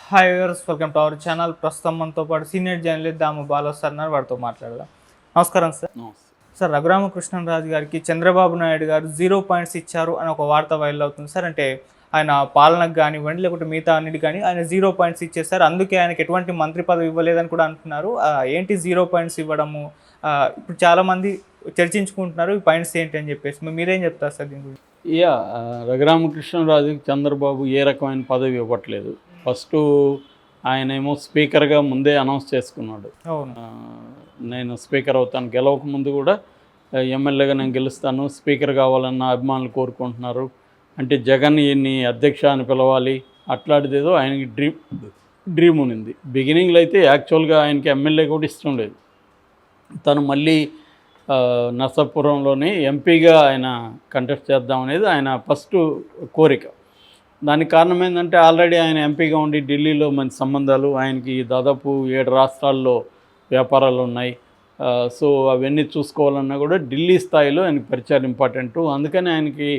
Hi viewers, welcome to our channel. ప్రస్తుతం మనతో పాటు సీనియర్ జర్నలిస్ట్ దాము బాలు సార్ ఉన్నారు. వారితో మాట్లాడదాం. నమస్కారం సార్. సార్, రఘురామకృష్ణరాజు గారికి చంద్రబాబు నాయుడు గారు 0 పాయింట్స్ ఇచ్చారు అని ఒక వార్త వైరల్ అవుతుంది సార్. అంటే ఆయన పాలనకు కానివ్వండి, లేకుంటే మిగతా అన్నిటి కానీ ఆయన 0 పాయింట్స్ ఇచ్చేసారు. అందుకే ఆయనకి ఎటువంటి మంత్రి పదవి ఇవ్వలేదని కూడా అంటున్నారు. ఏంటి 0 పాయింట్స్ ఇవ్వడము? ఇప్పుడు చాలామంది చర్చించుకుంటున్నారు ఈ పాయింట్స్ ఏంటి అని చెప్పేసి. మీరేం చెప్తారు సార్ దీని గురించి? రఘురామకృష్ణరాజుకి చంద్రబాబు ఏ రకమైన పదవి ఇవ్వట్లేదు. ఫస్ట్ ఆయనేమో స్పీకర్గా ముందే అనౌన్స్ చేసుకున్నాడు. అవును, నేను స్పీకర్ అవుతాను. గెలవక ముందు కూడా ఎమ్మెల్యేగా నేను గెలుస్తాను, స్పీకర్ కావాలన్న అభిమానులు కోరుకుంటున్నారు. అంటే జగన్ ఈయన్ని అధ్యక్ష అని పిలవాలి, అట్లాంటిదేదో ఆయనకి డ్రీమ్ ఉన్నింది. బిగినింగ్లో అయితే యాక్చువల్గా ఆయనకి ఎమ్మెల్యే కూడా ఇష్టం లేదు. తను మళ్ళీ నర్సాపురంలోనే ఎంపీగా ఆయన కంటెస్ట్ చేద్దాం అనేది ఆయన ఫస్ట్ కోరిక. దానికి కారణం ఏంటంటే ఆల్రెడీ ఆయన ఎంపీగా ఉండి ఢిల్లీలో మంచి సంబంధాలు, ఆయనకి దాదాపు 7 రాష్ట్రాల్లో వ్యాపారాలు ఉన్నాయి. సో అవన్నీ చూసుకోవాలన్నా కూడా ఢిల్లీ స్థాయిలో ఆయనకి పరిచయం ఇంపార్టెంటు. అందుకని ఆయనకి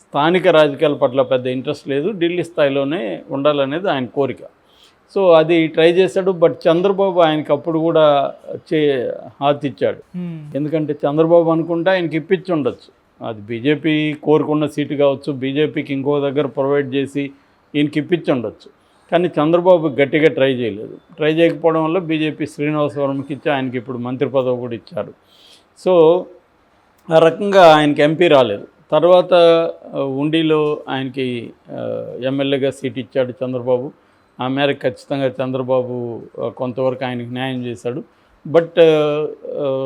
స్థానిక రాజకీయాల పట్ల పెద్ద ఇంట్రెస్ట్ లేదు, ఢిల్లీ స్థాయిలోనే ఉండాలనేది ఆయన కోరిక. సో అది ట్రై చేశాడు. బట్ చంద్రబాబు ఆయనకి అప్పుడు కూడా హాత్ ఇచ్చాడు. ఎందుకంటే చంద్రబాబు అనుకుంటే ఆయనకి ఇప్పించి ఉండొచ్చు, అది బీజేపీ కోరుకున్న సీటు కావచ్చు, బీజేపీకి ఇంకో దగ్గర ప్రొవైడ్ చేసి ఈయనకి ఇప్పించి ఉండొచ్చు. కానీ చంద్రబాబు గట్టిగా ట్రై చేయలేదు. ట్రై చేయకపోవడం వల్ల బీజేపీ శ్రీనివాసవరంకి ఇచ్చి ఆయనకి ఇప్పుడు మంత్రి పదవి కూడా ఇచ్చారు. సో ఆ రకంగా ఆయనకి ఎంపీ రాలేదు. తర్వాత ఉండిలో ఆయనకి ఎమ్మెల్యేగా సీట్ ఇచ్చాడు చంద్రబాబు. ఆ మేరకు ఖచ్చితంగా చంద్రబాబు కొంతవరకు ఆయనకి న్యాయం చేశాడు. బట్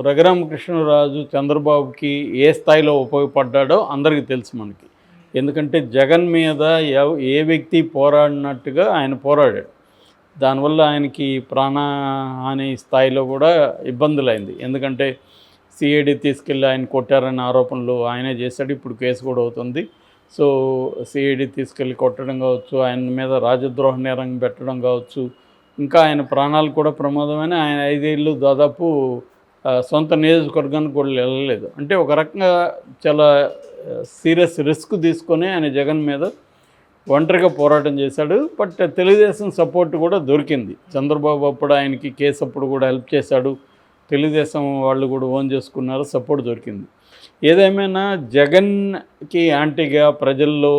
రఘురామకృష్ణరాజు చంద్రబాబుకి ఏ స్థాయిలో ఉపయోగపడ్డాడో అందరికీ తెలుసు మనకి. ఎందుకంటే జగన్ మీద ఏ వ్యక్తి పోరాడినట్టుగా ఆయన పోరాడాడు. దానివల్ల ఆయనకి ప్రాణహాని స్థాయిలో కూడా ఇబ్బందులైంది. ఎందుకంటే సిఐడి తీసుకెళ్ళి ఆయన కొట్టారనే ఆరోపణలు ఆయనే చేశాడు. ఇప్పుడు కేసు కూడా అవుతుంది. సో సిఐడి తీసుకెళ్ళి కొట్టడం కావచ్చు, ఆయన మీద రాజద్రోహ నేరం పెట్టడం కావచ్చు, ఇంకా ఆయన ప్రాణాలు కూడా ప్రమాదమైన ఆయన 5 ఏళ్ళు దాదాపు సొంత నియోజకవర్గానికి కూడా వెళ్ళలేదు. అంటే ఒక రకంగా చాలా సీరియస్ రిస్క్ తీసుకొని ఆయన జగన్ మీద ఒంటరిగా పోరాటం చేశాడు. బట్ తెలుగుదేశం సపోర్ట్ కూడా దొరికింది. చంద్రబాబు అప్పుడు ఆయనకి కేసు అప్పుడు కూడా హెల్ప్ చేశాడు. తెలుగుదేశం వాళ్ళు కూడా ఓన్ చేసుకున్నారు, సపోర్ట్ దొరికింది. ఏదేమైనా జగన్కి యాంటీగా ప్రజల్లో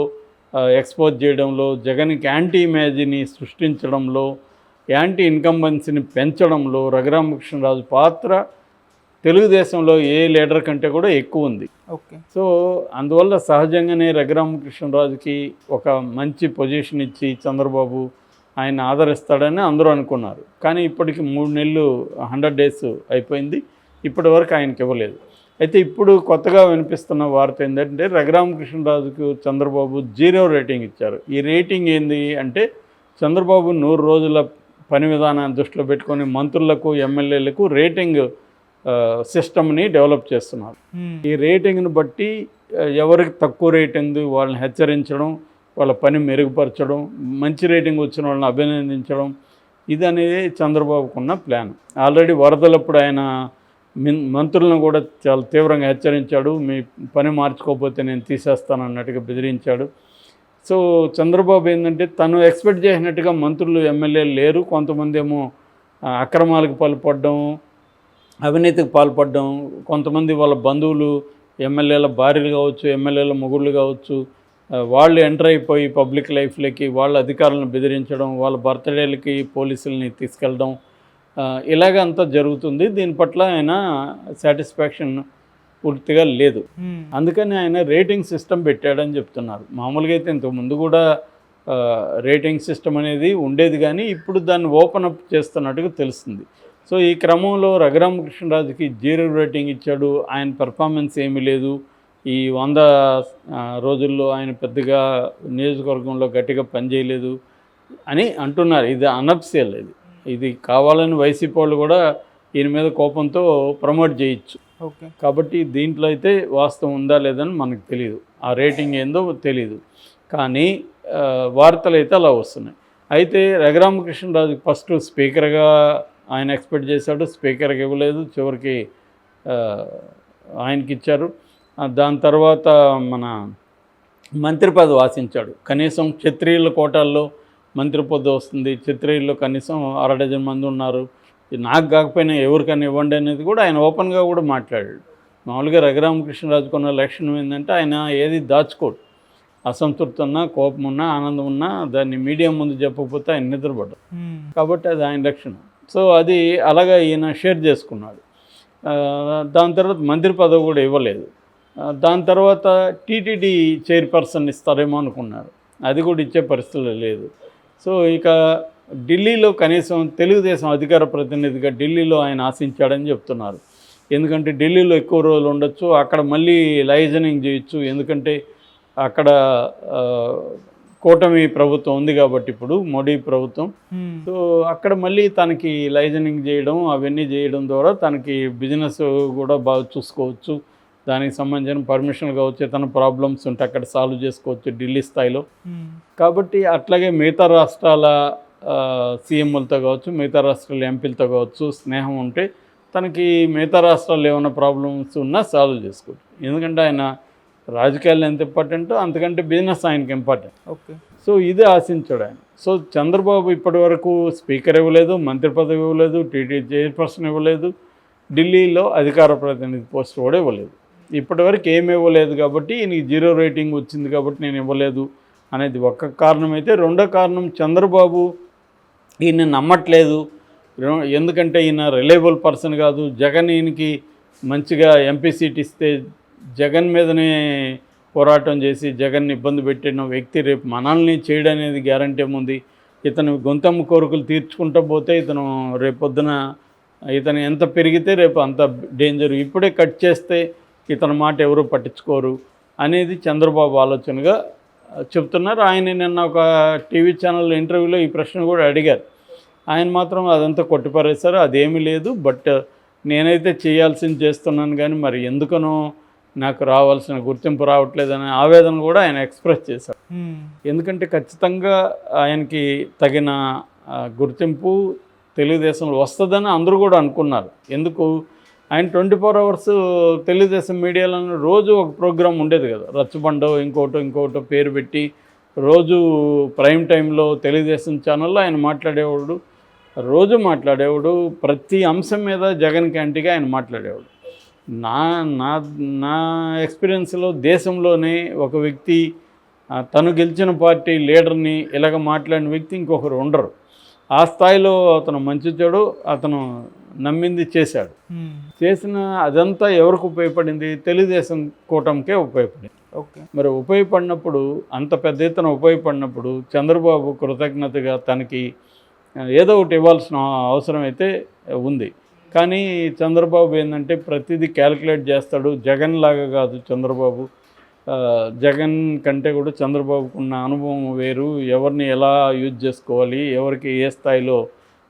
ఎక్స్పోజ్ చేయడంలో, జగన్కి యాంటీ ఇమేజ్ని సృష్టించడంలో, యాంటీ ఇన్కంబెన్సీని పెంచడంలో రఘురామకృష్ణరాజు పాత్ర తెలుగుదేశంలో ఏ లీడర్ కంటే కూడా ఎక్కువ ఉంది. ఓకే. సో అందువల్ల సహజంగానే రఘురామకృష్ణరాజుకి ఒక మంచి పొజిషన్ ఇచ్చి చంద్రబాబు ఆయన ఆదరిస్తాడని అందరూ అనుకున్నారు. కానీ ఇప్పటికి 3 నెలలు 100 డేస్ అయిపోయింది, ఇప్పటి వరకు ఆయనకి ఇవ్వలేదు. అయితే ఇప్పుడు కొత్తగా వినిపిస్తున్న వార్త ఏంటంటే రఘురామకృష్ణరాజుకు చంద్రబాబు 0 రేటింగ్ ఇచ్చారు. ఈ రేటింగ్ ఏంది అంటే చంద్రబాబు 100 రోజుల పని విధానాన్ని దృష్టిలో పెట్టుకొని మంత్రులకు, ఎమ్మెల్యేలకు రేటింగ్ సిస్టమ్ని డెవలప్ చేస్తున్నారు. ఈ రేటింగ్ని బట్టి ఎవరికి తక్కువ రేటింగ్ వాళ్ళని హెచ్చరించడం, వాళ్ళ పని మెరుగుపరచడం, మంచి రేటింగ్ వచ్చిన వాళ్ళని అభినందించడం, ఇది అనేది చంద్రబాబుకున్న ప్లాన్. ఆల్రెడీ వరదలప్పుడు ఆయన మంత్రులను కూడా చాలా తీవ్రంగా హెచ్చరించాడు. మీ పని మార్చుకోకపోతే నేను తీసేస్తాను అన్నట్టుగా బెదిరించాడు. సో చంద్రబాబు ఏంటంటే తను ఎక్స్పెక్ట్ చేసినట్టుగా మంత్రులు, ఎమ్మెల్యేలు లేరు. కొంతమంది ఏమో అక్రమాలకు పాల్పడడం, అవినీతికి పాల్పడడం, కొంతమంది వాళ్ళ బంధువులు ఎమ్మెల్యేల భార్యలు కావచ్చు, ఎమ్మెల్యేల మొగుళ్ళు కావచ్చు, వాళ్ళు ఎంటర్ అయిపోయి పబ్లిక్ లైఫ్లోకి వాళ్ళ అధికారులను బెదిరించడం, వాళ్ళ బర్త్డేలకి పోలీసుల్ని తీసుకెళ్ళడం, ఇలాగ అంతా జరుగుతుంది. దీని పట్ల ఆయన సాటిస్ఫాక్షన్ పూర్తిగా లేదు. అందుకని ఆయన రేటింగ్ సిస్టమ్ పెట్టాడని చెప్తున్నారు. మామూలుగా అయితే ఇంతకుముందు కూడా రేటింగ్ సిస్టమ్ అనేది ఉండేది, కానీ ఇప్పుడు దాన్ని ఓపెన్ అప్ చేస్తున్నట్టుగా తెలుస్తుంది. సో ఈ క్రమంలో రఘురామకృష్ణరాజుకి 0 రేటింగ్ ఇచ్చాడు. ఆయన పెర్ఫార్మెన్స్ ఏమీ లేదు. ఈ 100 రోజుల్లో ఆయన పెద్దగా నియోజకవర్గంలో గట్టిగా పనిచేయలేదు అని అంటున్నారు. ఇది అనఫిషియల్, ఇది కావాలని వైసీపీ వాళ్ళు కూడా ఈయన మీద కోపంతో ప్రమోట్ చేయొచ్చు. ఓకే. కాబట్టి దీంట్లో అయితే వాస్తవం ఉందా లేదని మనకు తెలియదు, ఆ రేటింగ్ ఏందో తెలియదు. కానీ వార్తలు అయితే అలా వస్తున్నాయి. అయితే రఘురామకృష్ణరాజుకి ఫస్ట్ స్పీకర్గా ఆయన ఎక్స్పెక్ట్ చేశాడు, స్పీకర్కి ఇవ్వలేదు, చివరికి ఆయనకి ఇచ్చారు. దాని తర్వాత మన మంత్రి పదవి ఆశించాడు. కనీసం క్షత్రియుల కోటాల్లో మంత్రి పదవి వస్తుంది, చిత్రలో కనీసం 6 డజన్ మంది ఉన్నారు, నాకు కాకపోయినా ఎవరికైనా ఇవ్వండి అనేది కూడా ఆయన ఓపెన్గా కూడా మాట్లాడాడు. మామూలుగా రఘురామకృష్ణరాజుకు ఉన్న లక్షణం ఏంటంటే ఆయన ఏది దాచుకోడు. అసంతృప్తి ఉన్నా, కోపం ఉన్నా, ఆనందం ఉన్నా దాన్ని మీడియా ముందు చెప్పకపోతే ఆయన నిద్రపడ్డాడు. కాబట్టి అది ఆయన లక్షణం. సో అది అలాగా ఈయన షేర్ చేసుకున్నాడు. దాని తర్వాత మంత్రి పదవి కూడా ఇవ్వలేదు. దాని తర్వాత టీటీడీ చైర్పర్సన్ ఇస్తారేమో అనుకున్నారు, అది కూడా ఇచ్చే పరిస్థితులు లేదు. సో ఇక ఢిల్లీలో కనీసం తెలుగుదేశం అధికార ప్రతినిధిగా ఢిల్లీలో ఆయన ఆశించాడని చెప్తున్నారు. ఎందుకంటే ఢిల్లీలో ఎక్కువ రోజులు ఉండొచ్చు, అక్కడ మళ్ళీ లైజనింగ్ చేయొచ్చు. ఎందుకంటే అక్కడ కూటమి ప్రభుత్వం ఉంది కాబట్టి ఇప్పుడు మోడీ ప్రభుత్వం. సో అక్కడ మళ్ళీ తనకి లైజనింగ్ చేయడం అవన్నీ చేయడం ద్వారా తనకి బిజినెస్ కూడా బాగా చూసుకోవచ్చు, దానికి సంబంధించిన పర్మిషన్లు కావచ్చు, తన ప్రాబ్లమ్స్ ఉంటే అక్కడ సాల్వ్ చేసుకోవచ్చు ఢిల్లీ స్థాయిలో. కాబట్టి అట్లాగే మిగతా రాష్ట్రాల సీఎంలతో కావచ్చు, మిగతా రాష్ట్రాల ఎంపీలతో కావచ్చు స్నేహం ఉంటే తనకి మిగతా రాష్ట్రాల్లో ఏమైనా ప్రాబ్లమ్స్ ఉన్నా సాల్వ్ చేసుకోవచ్చు. ఎందుకంటే ఆయన రాజకీయాలు ఎంత ఇంపార్టెంటో అంతకంటే బిజినెస్ ఆయనకి ఇంపార్టెంట్. ఓకే. సో ఇది ఆశించాడు ఆయన. సో చంద్రబాబు ఇప్పటి వరకు స్పీకర్ ఇవ్వలేదు, మంత్రి పదవి ఇవ్వలేదు, టీటీ చైర్పర్సన్ ఇవ్వలేదు, ఢిల్లీలో అధికార ప్రతినిధి పోస్ట్ కూడా ఇవ్వలేదు. ఇప్పటివరకు ఏమి ఇవ్వలేదు కాబట్టి ఈయనకి 0 రేటింగ్ వచ్చింది కాబట్టి నేను ఇవ్వలేదు అనేది ఒక కారణం అయితే, రెండో కారణం చంద్రబాబు ఈయన నమ్మట్లేదు. ఎందుకంటే ఈయన రిలయబుల్ పర్సన్ కాదు. జగన్ ఈయనకి మంచిగా ఎంపీ సీట్ ఇస్తే జగన్ మీదనే పోరాటం చేసి జగన్ని ఇబ్బంది పెట్టిన వ్యక్తి రేపు మనల్ని చేయడం అనేది గ్యారంటీ ఏముంది? ఇతను గొంతమ్మ కోరికలు తీర్చుకుంటూ పోతే ఇతను రేపొద్దున ఇతను ఎంత పెరిగితే రేపు అంత డేంజర్. ఇప్పుడే కట్ చేస్తే ఇతని మాట ఎవరు పట్టించుకోరు అనేది చంద్రబాబు ఆలోచనగా చెప్తున్నారు. ఆయన నిన్న ఒక టీవీ ఛానల్ ఇంటర్వ్యూలో ఈ ప్రశ్న కూడా అడిగారు. ఆయన మాత్రం అదంతా కొట్టిపారేశారు, అదేమీ లేదు, బట్ నేనైతే చేయాల్సింది చేస్తున్నాను కానీ మరి ఎందుకనో నాకు రావాల్సిన గుర్తింపు రావట్లేదనే ఆవేదన కూడా ఆయన ఎక్స్ప్రెస్ చేశారు. ఎందుకంటే ఖచ్చితంగా ఆయనకి తగిన గుర్తింపు తెలుగుదేశంలో వస్తుందని అందరూ కూడా అనుకున్నారు. ఎందుకు ఆయన 24 అవర్స్ తెలుగుదేశం మీడియాలో రోజు ఒక ప్రోగ్రాం ఉండేది కదా, రచ్చబండో ఇంకోటో పేరు పెట్టి రోజు ప్రైమ్ టైంలో తెలుగుదేశం ఛానల్లో ఆయన రోజు మాట్లాడేవాడు. ప్రతి అంశం మీద జగన్కి యాంటీగా ఆయన మాట్లాడేవాడు. నా ఎక్స్పీరియన్స్లో దేశంలోనే ఒక వ్యక్తి తను గెలిచిన పార్టీ లీడర్ని ఇలాగ మాట్లాడిన వ్యక్తి ఇంకొకరు ఉండరు. ఆ స్థాయిలో అతను మంచి చెడు అతను నమ్మింది చేశాడు. చేసిన అదంతా ఎవరికి ఉపయోగపడింది? తెలుగుదేశం కూటమికే ఉపయోగపడింది. ఓకే. మరి ఉపయోగపడినప్పుడు, అంత పెద్ద ఎత్తున ఉపయోగపడినప్పుడు చంద్రబాబు కృతజ్ఞతగా తనకి ఏదో ఒకటి ఇవ్వాల్సిన అవసరం అయితే ఉంది. కానీ చంద్రబాబు ఏంటంటే ప్రతిదీ క్యాలిక్యులేట్ చేస్తాడు. జగన్ లాగా కాదు చంద్రబాబు. జగన్ కంటే కూడా చంద్రబాబుకు ఉన్న అనుభవం వేరు. ఎవరిని ఎలా యూజ్ చేసుకోవాలి, ఎవరికి ఏ స్థాయిలో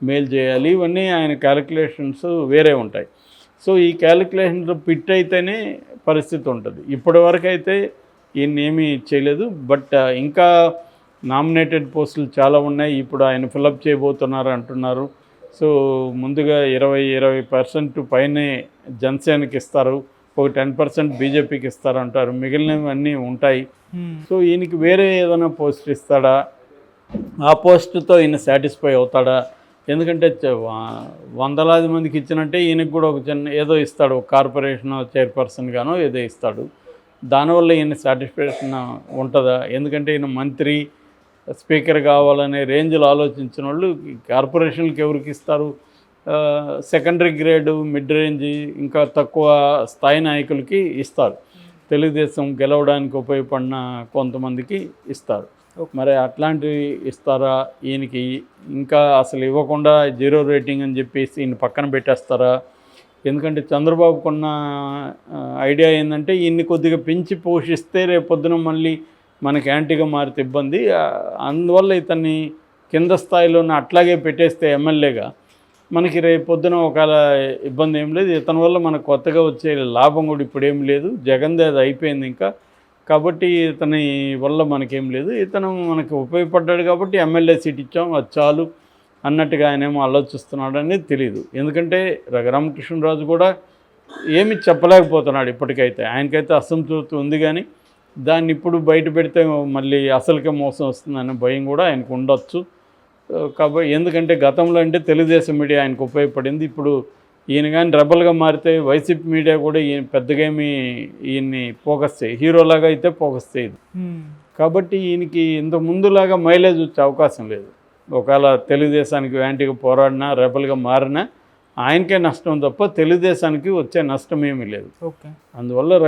మేలు చేయాలి, ఇవన్నీ ఆయన క్యాలిక్యులేషన్స్ వేరే ఉంటాయి. సో ఈ క్యాలిక్యులేషన్లో ఫిట్ అయితేనే పరిస్థితి ఉంటుంది. ఇప్పటి వరకు అయితే ఈయన ఏమీ చేయలేదు. బట్ ఇంకా నామినేటెడ్ పోస్టులు చాలా ఉన్నాయి. ఇప్పుడు ఆయన ఫిలప్ చేయబోతున్నారు అంటున్నారు. సో ముందుగా 20% పైనే జనసేనకి ఇస్తారు, ఒక 10% బీజేపీకి ఇస్తారు అంటారు, మిగిలినవన్నీ ఉంటాయి. సో ఈయనకి వేరే ఏదైనా పోస్ట్ ఇస్తాడా, ఆ పోస్టుతో ఈయన సాటిస్ఫై అవుతాడా? ఎందుకంటే వందలాది మందికి ఇచ్చినట్టే ఈయనకి కూడా ఒక చిన్న ఏదో ఇస్తాడు, ఒక కార్పొరేషన్ చైర్పర్సన్ గానో ఏదో ఇస్తాడు. దానివల్ల ఈయన సాటిస్ఫాక్షన్ ఉంటుందా? ఎందుకంటే ఈయన మంత్రి స్పీకర్ కావాలనే రేంజ్లో ఆలోచించిన వాళ్ళు కార్పొరేషన్లకు ఎవరికి ఇస్తారు? సెకండరీ గ్రేడు, మిడ్ రేంజ్, ఇంకా తక్కువ స్థాయి నాయకులకి ఇస్తారు. తెలుగుదేశం గెలవడానికి ఉపయోగపడిన కొంతమందికి ఇస్తారు. మరి అట్లాంటివి ఇస్తారా? ఈయనకి ఇంకా అసలు ఇవ్వకుండా 0 రేటింగ్ అని చెప్పేసి ఈయన పక్కన పెట్టేస్తారా? ఎందుకంటే చంద్రబాబుకున్న ఐడియా ఏంటంటే ఈయన్ని కొద్దిగా పెంచి పోషిస్తే రేపొద్దున మళ్ళీ మనకి యాంటీగా మారితే ఇబ్బంది. అందువల్ల ఇతన్ని కింద స్థాయిలోనే అట్లాగే పెట్టేస్తే ఎమ్మెల్యేగా మనకి రేపొద్దున ఒకవేళ ఇబ్బంది ఏం లేదు. ఇతని వల్ల మనకు కొత్తగా వచ్చే లాభం కూడా ఇప్పుడు ఏం లేదు. జగన్ది అది అయిపోయింది ఇంకా. కాబట్టి ఇతని వల్ల మనకేం లేదు. ఇతను మనకి ఉపయోగపడ్డాడు కాబట్టి ఎమ్మెల్యే సీట్ ఇచ్చాం, అది చాలు అన్నట్టుగా ఆయనేమో ఆలోచిస్తున్నాడు అనేది తెలియదు. ఎందుకంటే రఘురామకృష్ణరాజు కూడా ఏమి చెప్పలేకపోతున్నాడు ఇప్పటికైతే. ఆయనకైతే అసంతృప్తి ఉంది, కానీ దాన్ని ఇప్పుడు బయట పెడితే మళ్ళీ అసలుకే మోసం వస్తుందనే భయం కూడా ఆయనకు ఉండొచ్చు. కాబట్టి ఎందుకంటే గతంలో అంటే తెలుగుదేశం మీడియా ఆయనకు ఉపయోగపడింది. ఇప్పుడు ఈయన కానీ రెబల్గా మారితే వైసీపీ మీడియా కూడా ఈయన పెద్దగా ఏమి ఈయన్ని ఫోకస్ చేయి, హీరోలాగా అయితే ఫోకస్ చేయదు. కాబట్టి ఈయనకి ఇంత ముందులాగా మైలేజ్ వచ్చే అవకాశం లేదు. ఒకవేళ తెలుగుదేశానికి యాంటీగా పోరాడినా రెబల్గా మారినా ఆయనకే నష్టం తప్ప తెలుగుదేశానికి వచ్చే నష్టం ఏమీ లేదు. ఓకే. అందువల్ల